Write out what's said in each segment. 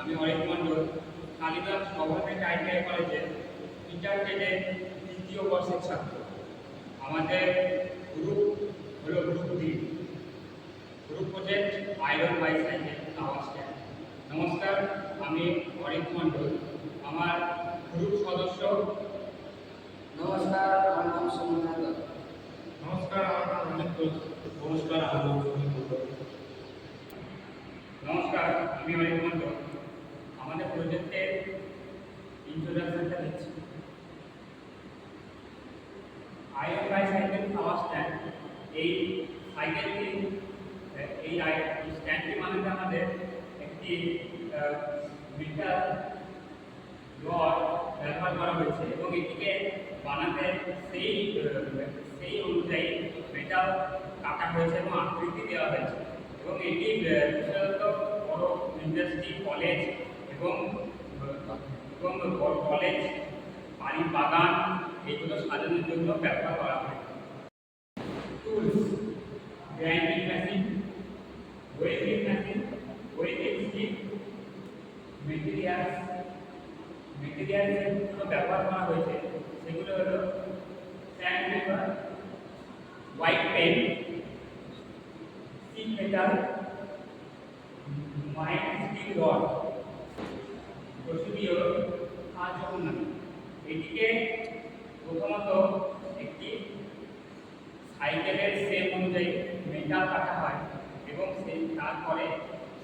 আমি অরিক মণ্ডল, কালীবাগ government ITI কলেজের ইন্টারটেডের তৃতীয় বর্ষের ছাত্র। আমাদের গ্রুপ হলো group D, group project iron bicycle power stand. নমস্কার, আমি অরিক মণ্ডল। আমার গ্রুপ সদস্য। নমস্কার, আমার নাম সোমনাথ দত্ত। নমস্কার, আমার নাম অমিত ঘোষ। নমস্কার, আমার নাম সুনীল ঘোষ। নমস্কার, আমি অরিক মণ্ডল। আমাদের প্রজেক্টের ইন্ট্রোডাকশনটা দিচ্ছি। আয়রন বাইসাইকেল পাওয়ার স্ট্যান্ড, এই সাইকেলটি এই স্ট্যান্ডটি বানাতে আমাদের একটি মেটাল রড ব্যবহার করা হয়েছে এবং এটিকে বানাতে সেই অনুযায়ী মেটাল কাটা হয়েছে এবং আকৃতি দেওয়া হয়েছে এবং এটি বিশেষত বড় ইন্ডাস্ট্রি, কলেজ এবং কলেজ, বাড়ির বাগান এগুলো সাজানোর জন্য ব্যবহার করা হয়। Tools: grinding machine, weighting machine, weighting stick. Material যেগুলো ব্যবহার করা হয়েছে সেগুলো হলো sand paper, white pen, steel metal, mild steel rod. Procedure আচরণ: এটিকে প্রথমত একটি সাইকেলের শেপ অনুযায়ী মেটাল কাটা হয় এবং তারপরে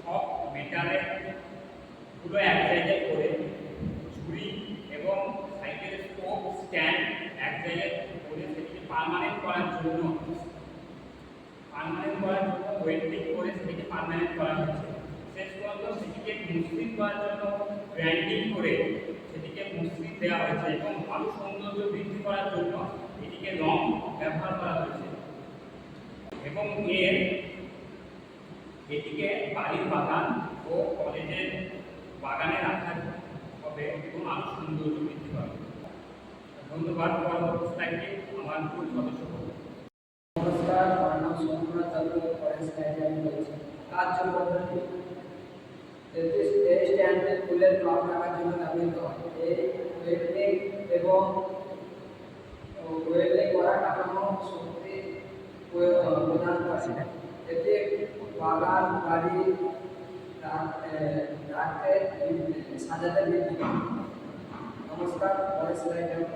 সব মেটালের গুলো এক জায়গায় করে ঝুড়ি এবং সাইকেলের স্পোক স্ট্যান্ড এক জায়গায় করে সেটিকে পার্মানেন্ট করার জন্য ওয়েল্ডিং করে সেটিকে পার্মানেন্ট করা হয়েছে। শেষ পর্যন্ত সেটিকে মসৃণ করার জন্য গ্রাইন্ডিং করে সেটিকে মসৃণ দেওয়া হয়েছে এবং আরও সৌন্দর্য বৃদ্ধি করার জন্য এটিকে রং ব্যবহার করা হয়েছে এবং এটিকে বাড়ির বাগান ও কলেজের বাগানে রাখা হবে এবং আরও সৌন্দর্য বৃদ্ধি পাবে। ধন্যবাদ। পরবর্তী স্লাইডে আমার গ্রুপ সদস্য হবে। নমস্কার, আমার নাম সোমনাথ দত্ত। ফরেস্ট সাইডে আমি বলছি। কার্য পদ্ধতি: এই স্ট্যান্ডে ফুলের টব রাখার জন্য ব্যবহৃত হয়। এই ওয়েল্ডিং এবং ওয়েল্ডিং করা কাঠামো শক্তি প্রদান করে। এতে বাগান, বাড়ি রাখতে সাজাতে বৃদ্ধি পায়। নমস্কার, পরের স্লাইডে আমি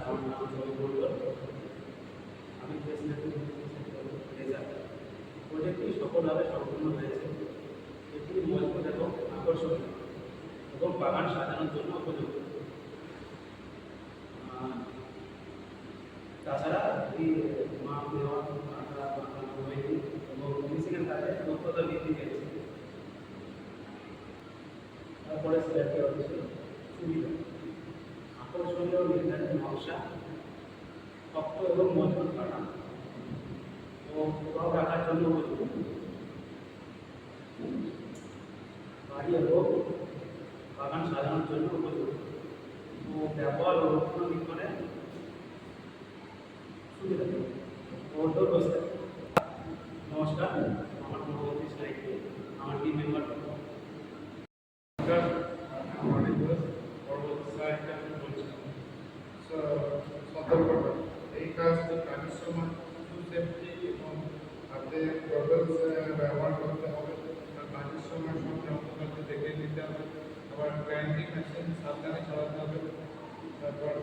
আমার নাম সুনীল ঘোষ। আমি প্রজেক্টটি সফলভাবে সম্পূর্ণ হয়েছে। এটি মজবুত এবং আকর্ষণীয় এবং বাগান সাজানোর জন্য উপযুক্ত। তাছাড়া এটি মাপ দেওয়া, এবং ফিনিশিংয়ের কাজে দক্ষতা বৃদ্ধি পেয়েছে। তারপরে স্ল্যাবটি হচ্ছে সুবিধা: আকর্ষণীয় নির্ধারিত নকশা, শক্ত এবং মজবুত কাটা ও প্রভাব রাখার জন্য উপযুক্ত। বাড়ি এবং বাগান সাজানোর জন্য উপযুক্ত ও ব্যবহার ও রক্ষণাবেক্ষণে সুবিধা আউটডোর বসতে। নমস্কার, আমার পরবর্তী স্লাইডে আমার টিম মেম্বার। অনেক পরবর্তী স্লাইডে আমি বলছি সতর্কতা। এই কাজের সময় সেফটি এবং হাতে গগলস ব্যবহার করতে হবে। কাজের সময় সব যন্ত্রপাতি দেখে নিতে হবে। আবার গ্রাইন্ডিং মেশিন সাবধানে চালাতে হবে। তারপর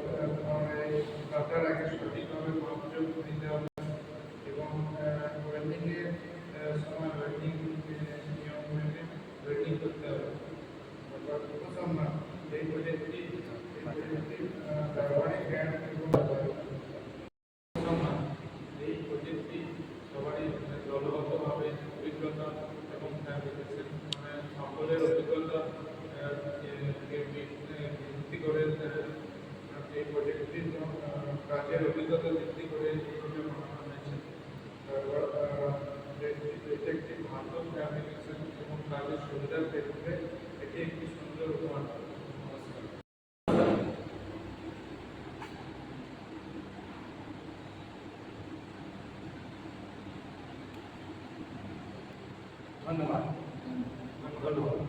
কাটার আগে সঠিকভাবে মাপযোগ নিতে হবে এবং ওয়েল্ডিংয়ের সময় ওয়েল্ডিং নিয়ম মেনে ওয়েল্ডিং করতে হবে। তারপর উপসংহার: এই প্রজেক্টটি ব্যবহারিক জ্ঞান এবং এই প্রজেক্টটি সবারই দলগতভাবে অভিজ্ঞতা এবং সকলের অভিজ্ঞতা ভিত্তি করে এই প্রজেক্টটি কাজের অভিজ্ঞতা ভিত্তি করে এইভাবে বানানো হয়েছে। তারপর এটি একটি ভালো অ্যাপ্লিকেশন এবং কাজের সুবিধার ক্ষেত্রে এটি একটি সুন্দর উপহার। ধন্যবাদ। ধন্যবাদ।